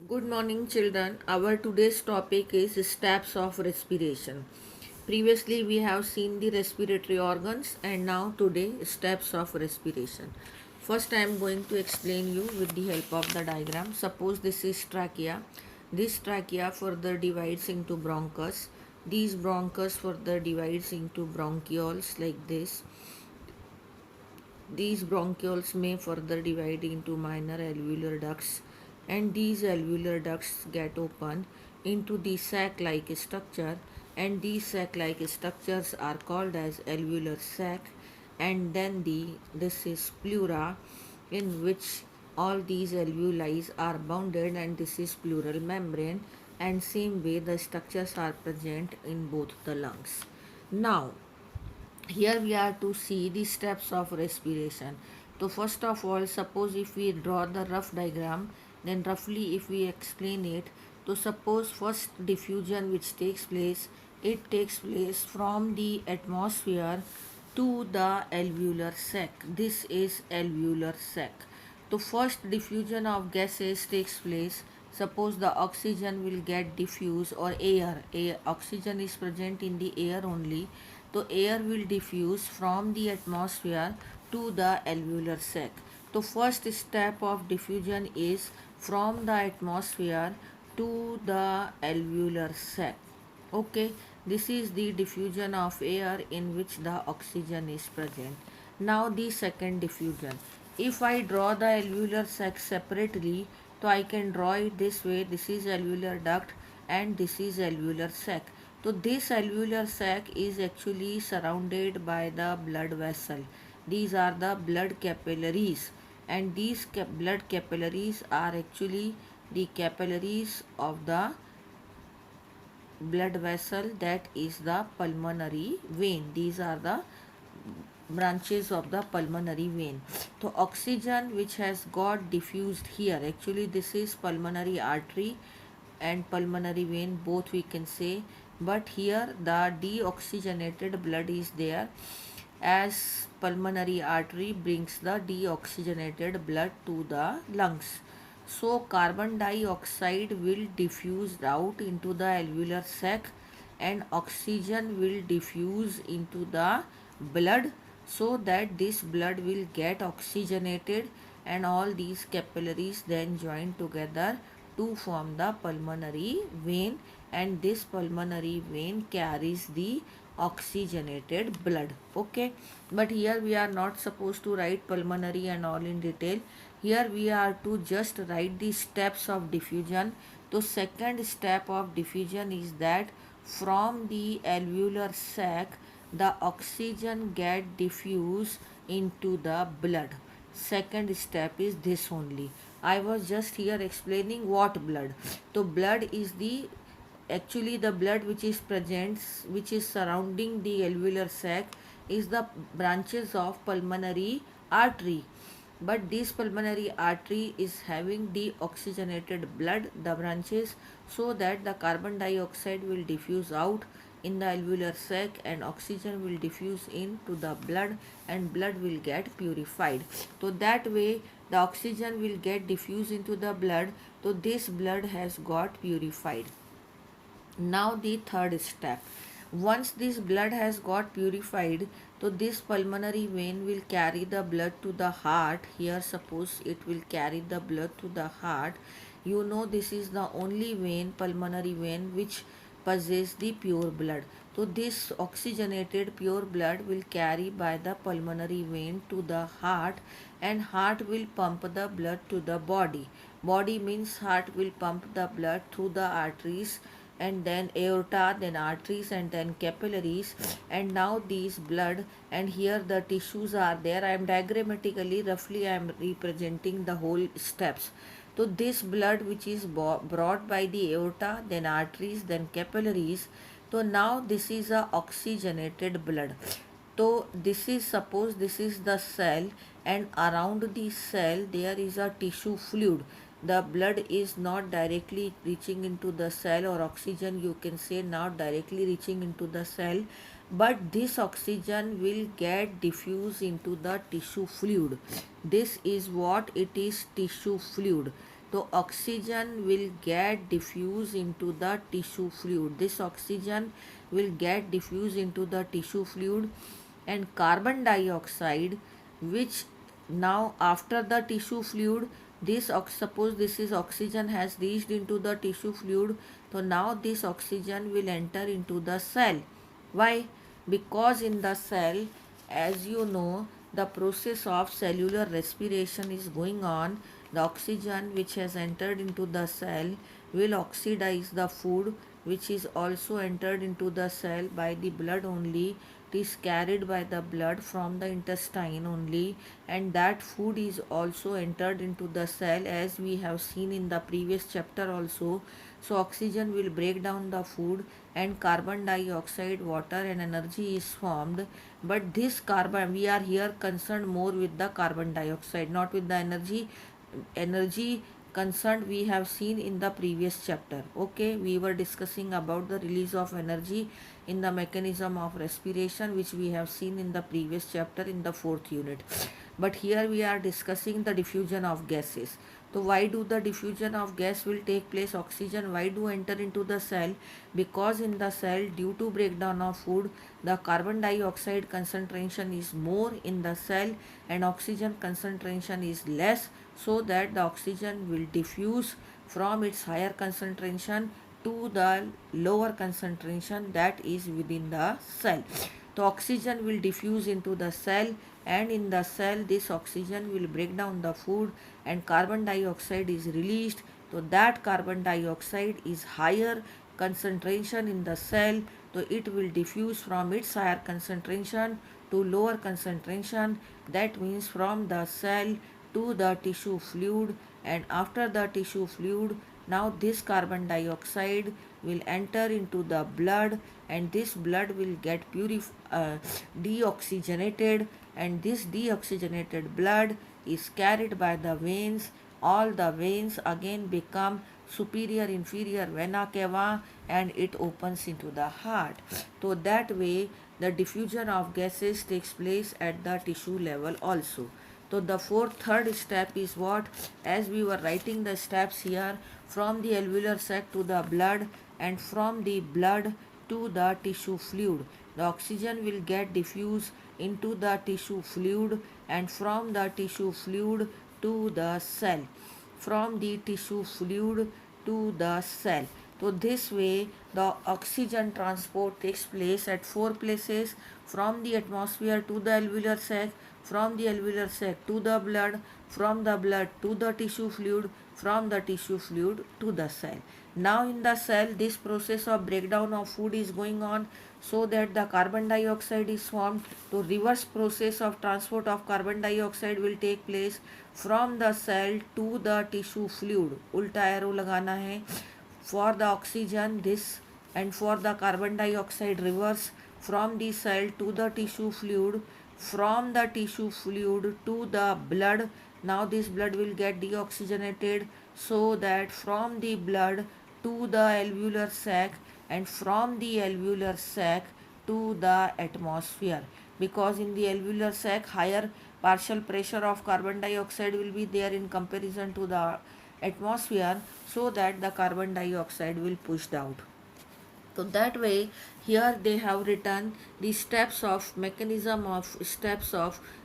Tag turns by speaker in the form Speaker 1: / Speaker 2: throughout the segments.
Speaker 1: Good morning, children. Our today's topic is steps of respiration. Previously, we have seen the respiratory organs, and now today, steps of respiration. First, I am going to explain you with the help of the diagram. Suppose this is trachea. This trachea further divides into bronchus. These bronchus further divides into bronchioles like this. These bronchioles may further divide into minor alveolar ducts, and these alveolar ducts get open into the sac-like structure, and these sac-like structures are called as alveolar sac. And then this is pleura, in which all these alveoli are bounded, and this is pleural membrane, and same way the structures are present in both the lungs. Now here we are to see the steps of respiration. So first of all, suppose if we draw the rough diagram, then roughly if we explain it, so suppose first diffusion which takes place, it takes place from the atmosphere to the alveolar sac. This is alveolar sac. The first diffusion of gases takes place. Suppose the oxygen will get diffused, or air, oxygen is present in the air only. So air will diffuse from the atmosphere to the alveolar sac. The first step of diffusion is from the atmosphere to the alveolar sac. Okay, this is the diffusion of air in which the oxygen is present. Now the second diffusion. If I draw the alveolar sac separately, so I can draw it this way. This is alveolar duct and this is alveolar sac. So this alveolar sac is actually surrounded by the blood vessel. These are the blood capillaries, and these blood capillaries are actually the capillaries of the blood vessel, that is the pulmonary vein. These are the branches of the pulmonary vein. So oxygen which has got diffused here, actually this is pulmonary artery and pulmonary vein, both we can say, but here the deoxygenated blood is there, as pulmonary artery brings the deoxygenated blood to the lungs. So carbon dioxide will diffuse out into the alveolar sac, and oxygen will diffuse into the blood, so that this blood will get oxygenated, and all these capillaries then join together to form the pulmonary vein, and this pulmonary vein carries the oxygenated blood. Okay, but here we are not supposed to write pulmonary and all in detail. Here we are to just write the steps of diffusion. The second step of diffusion is that from the alveolar sac the oxygen get diffused into the blood. Second step is this only. I was just here explaining what blood. So blood is the actually the blood which is present, which is surrounding the alveolar sac, is the branches of pulmonary artery, but this pulmonary artery is having deoxygenated blood, the branches, so that the carbon dioxide will diffuse out in the alveolar sac and oxygen will diffuse into the blood, and blood will get purified. So that way the oxygen will get diffused into the blood, so this blood has got purified. Now the third step. Once this blood has got purified, so this pulmonary vein will carry the blood to the heart. Here suppose it will carry the blood to the heart. You know this is the only vein, pulmonary vein, which possesses the pure blood. So this oxygenated pure blood will carry by the pulmonary vein to the heart, and heart will pump the blood to the body. Body means heart will pump the blood through the arteries, and then aorta, then arteries, and then capillaries, and now these blood, and here the tissues are there. I am diagrammatically roughly I am representing the whole steps. So this blood which is brought by the aorta, then arteries, then capillaries, so now this is a oxygenated blood. So this is, suppose this is the cell, and around the cell there is a tissue fluid. The blood is not directly reaching into the cell, or oxygen you can say not directly reaching into the cell, but this oxygen will get diffused into the tissue fluid. This is what it is, tissue fluid. So oxygen will get diffused into the tissue fluid. This oxygen will get diffused into the tissue fluid, and carbon dioxide, which now after the tissue fluid, suppose this is oxygen has reached into the tissue fluid, so now this oxygen will enter into the cell. Why? Because in the cell, as you know, the process of cellular respiration is going on. The oxygen which has entered into the cell will oxidize the food which is also entered into the cell by the blood only. It is carried by the blood from the intestine only, and that food is also entered into the cell, as we have seen in the previous chapter also. So oxygen will break down the food, and carbon dioxide, water and energy is formed. But this carbon, we are here concerned more with the carbon dioxide, not with the energy concerned we have seen in the previous chapter. Okay, we were discussing about the release of energy in the mechanism of respiration, which we have seen in the previous chapter in the 4th unit. But here we are discussing the diffusion of gases. So why do the diffusion of gas will take place? Oxygen why do enter into the cell? Because in the cell, due to breakdown of food, the carbon dioxide concentration is more in the cell and oxygen concentration is less, so that the oxygen will diffuse from its higher concentration to the lower concentration that is within the cell. The oxygen will diffuse into the cell, and in the cell this oxygen will break down the food and carbon dioxide is released. So that carbon dioxide is higher concentration in the cell, so it will diffuse from its higher concentration to lower concentration. That means from the cell to the tissue fluid, and after the tissue fluid, now this carbon dioxide will enter into the blood, and this blood will get deoxygenated, and this deoxygenated blood is carried by the veins. All the veins again become superior inferior vena cava, and it opens into the heart. So that way the diffusion of gases takes place at the tissue level also. So the third step is what? As we were writing the steps here, from the alveolar sac to the blood, and from the blood to the tissue fluid. The oxygen will get diffused into the tissue fluid, and from the tissue fluid to the cell. From the tissue fluid to the cell. So this way the oxygen transport takes place at 4 places: from the atmosphere to the alveolar sac, from the alveolar sac to the blood, from the blood to the tissue fluid, from the tissue fluid to the cell. Now in the cell, this process of breakdown of food is going on, so that the carbon dioxide is formed. So reverse process of transport of carbon dioxide will take place from the cell to the tissue fluid. उल्टा arrow लगाना है. For the oxygen this, and for the carbon dioxide reverse, from the cell to the tissue fluid, from the tissue fluid to the blood. Now this blood will get deoxygenated, so that from the blood to the alveolar sac, and from the alveolar sac to the atmosphere. Because in the alveolar sac higher partial pressure of carbon dioxide will be there in comparison to the atmosphere, so that the carbon dioxide will pushed out. So that way here they have written the steps of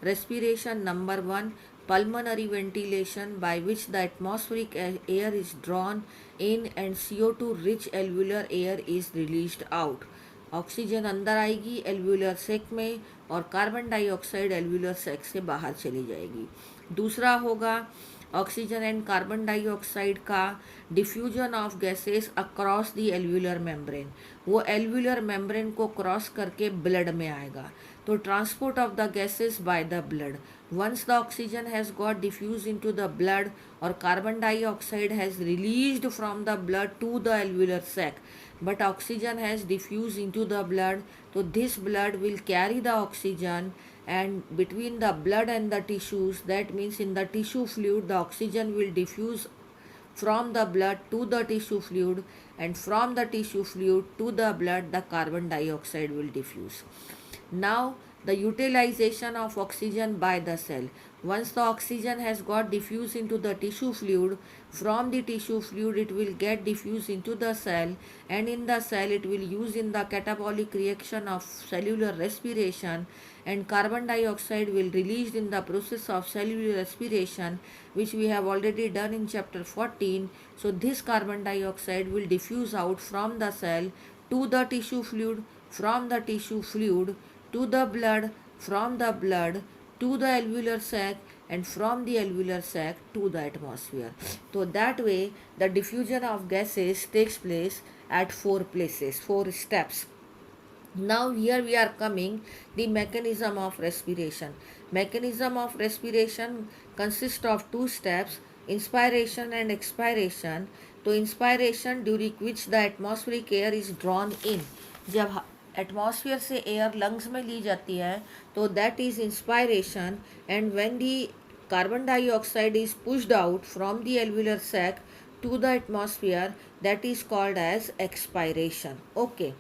Speaker 1: respiration. Number 1, pulmonary ventilation, by which the atmospheric air is drawn in and CO2 rich alveolar air is released out. Oxygen अंदर आएगी alveolar सेक में, और carbon dioxide alveolar सेक से बाहर चली जाएगी. दूसरा होगा ऑक्सीजन एंड कार्बन डाइऑक्साइड का diffusion of gases across the alveolar membrane. वो एल्वुलर मेम्ब्रेन को क्रॉस करके ब्लड में आएगा. तो transport of the gases by the blood. Once the oxygen has got diffused into the blood, or carbon dioxide has released from the blood to the alveolar sac, but oxygen has diffused into the blood, so this blood will carry the oxygen, and between the blood and the tissues, that means in the tissue fluid, the oxygen will diffuse from the blood to the tissue fluid, and from the tissue fluid to the blood the carbon dioxide will diffuse. Now the utilization of oxygen by the cell. Once the oxygen has got diffused into the tissue fluid, from the tissue fluid it will get diffused into the cell, and in the cell it will use in the catabolic reaction of cellular respiration, and carbon dioxide will released in the process of cellular respiration, which we have already done in chapter 14. So this carbon dioxide will diffuse out from the cell to the tissue fluid, from the tissue fluid to the blood, from the blood to the alveolar sac, and from the alveolar sac to the atmosphere. So that way the diffusion of gases takes place at four places, four steps. Now here we are coming the mechanism of respiration. Mechanism of respiration consists of two steps, inspiration and expiration. तो inspiration during which the atmospheric air is drawn in, जब atmosphere से air lungs में ली जाती है तो that is inspiration, and when the carbon dioxide is pushed out from the alveolar sac to the atmosphere, that is called as expiration. Okay,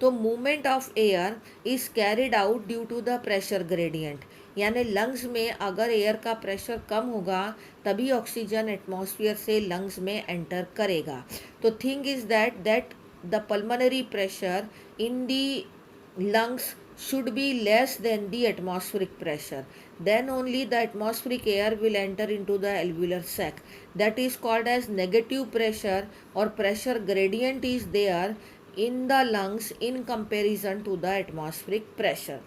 Speaker 1: तो movement of air is carried out due to the pressure gradient, यानी lungs में अगर air का pressure कम होगा तभी oxygen atmosphere से lungs में enter करेगा. तो thing is that the pulmonary pressure in the lungs should be less than the atmospheric pressure. Then only the atmospheric air will enter into the alveolar sac. That is called as negative pressure, or pressure gradient is there in the lungs in comparison to the atmospheric pressure.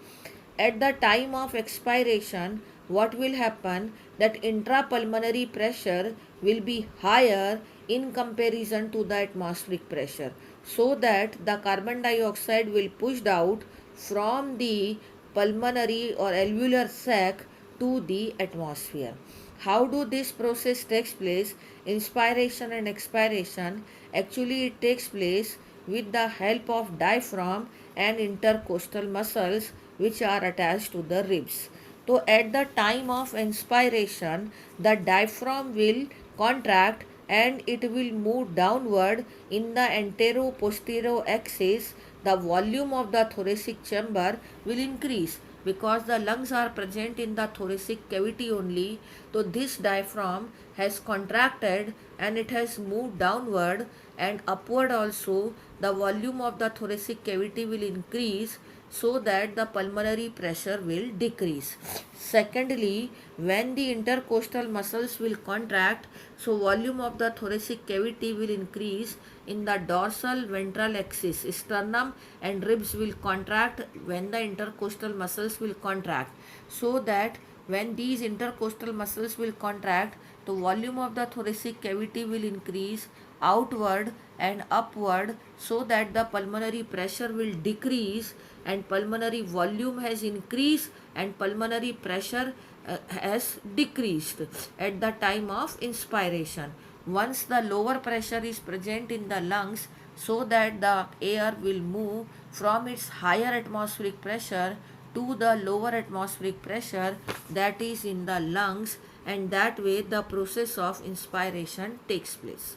Speaker 1: At the time of expiration, what will happen, that intrapulmonary pressure will be higher in comparison to the atmospheric pressure, so that the carbon dioxide will pushed out from the pulmonary or alveolar sac to the atmosphere. How do this process takes place, inspiration and expiration? Actually it takes place with the help of diaphragm and intercostal muscles which are attached to the ribs. So at the time of inspiration, the diaphragm will contract and it will move downward in the antero-posterior axis. The volume of the thoracic chamber will increase because the lungs are present in the thoracic cavity only. So this diaphragm has contracted and it has moved downward and upward also. The volume of the thoracic cavity will increase so that the pulmonary pressure will decrease. Secondly, when the intercostal muscles will contract, so volume of the thoracic cavity will increase in the dorsal ventral axis. Sternum and ribs will contract when the intercostal muscles will contract, so that when these intercostal muscles will contract, the volume of the thoracic cavity will increase outward and upward, so that the pulmonary pressure will decrease and pulmonary volume has increased and pulmonary pressure has decreased at the time of inspiration. Once the lower pressure is present in the lungs, so that the air will move from its higher atmospheric pressure to the lower atmospheric pressure that is in the lungs, and that way the process of inspiration takes place.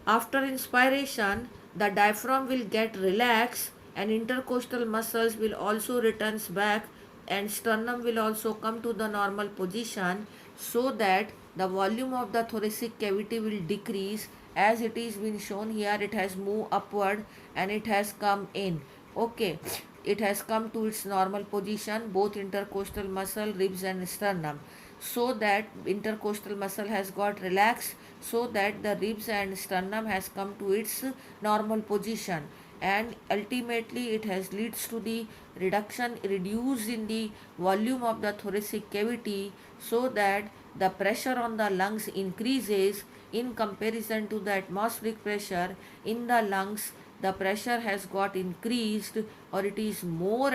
Speaker 1: After inspiration, the diaphragm will get relaxed and intercostal muscles will also returns back, and sternum will also come to the normal position, so that the volume of the thoracic cavity will decrease. As it is been shown here, it has moved upward and it has come in. Okay, it has come to its normal position, both intercostal muscle, ribs and sternum, so that intercostal muscle has got relaxed, so that the ribs and sternum has come to its normal position, and ultimately it has leads to the reduce in the volume of the thoracic cavity, so that the pressure on the lungs increases in comparison to the atmospheric pressure. In the lungs the pressure has got increased, or it is more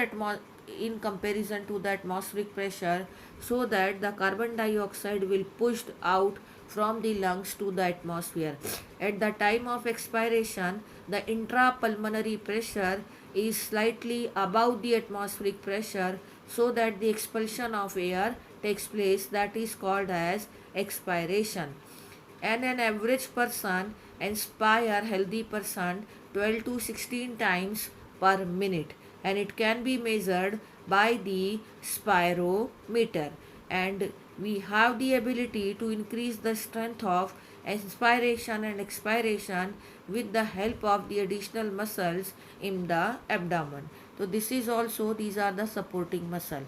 Speaker 1: in comparison to the atmospheric pressure, so that the carbon dioxide will pushed out from the lungs to the atmosphere. At the time of expiration, the intrapulmonary pressure is slightly above the atmospheric pressure, so that the expulsion of air takes place, that is called as expiration. And an average person inspire healthy person 12 to 16 times per minute, and it can be measured by the spirometer, and we have the ability to increase the strength of inspiration and expiration with the help of the additional muscles in the abdomen. So this is also, these are the supporting muscle.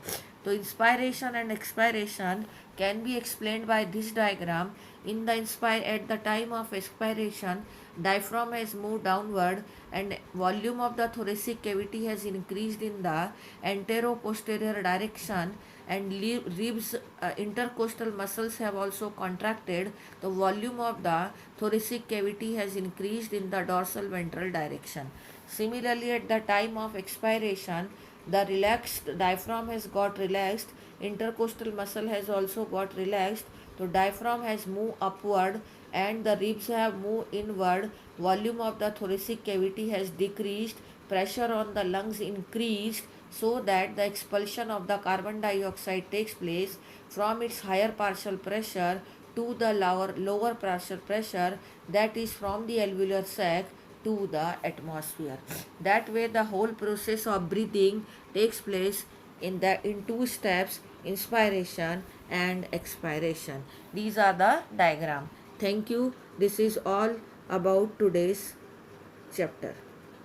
Speaker 1: So inspiration and expiration can be explained by this diagram. In the at the time of expiration, diaphragm has moved downward and volume of the thoracic cavity has increased in the antero-posterior direction, and ribs intercostal muscles have also contracted. The volume of the thoracic cavity has increased in the dorsal ventral direction. Similarly, at the time of expiration, the relaxed diaphragm has got relaxed, intercostal muscle has also got relaxed, so diaphragm has moved upward and the ribs have moved inward, volume of the thoracic cavity has decreased, pressure on the lungs increased, so that the expulsion of the carbon dioxide takes place from its higher partial pressure to the lower partial pressure, that is from the alveolar sac to the atmosphere. That way the whole process of breathing takes place in two steps: inspiration and expiration. These are the diagram. Thank you. This is all about today's chapter.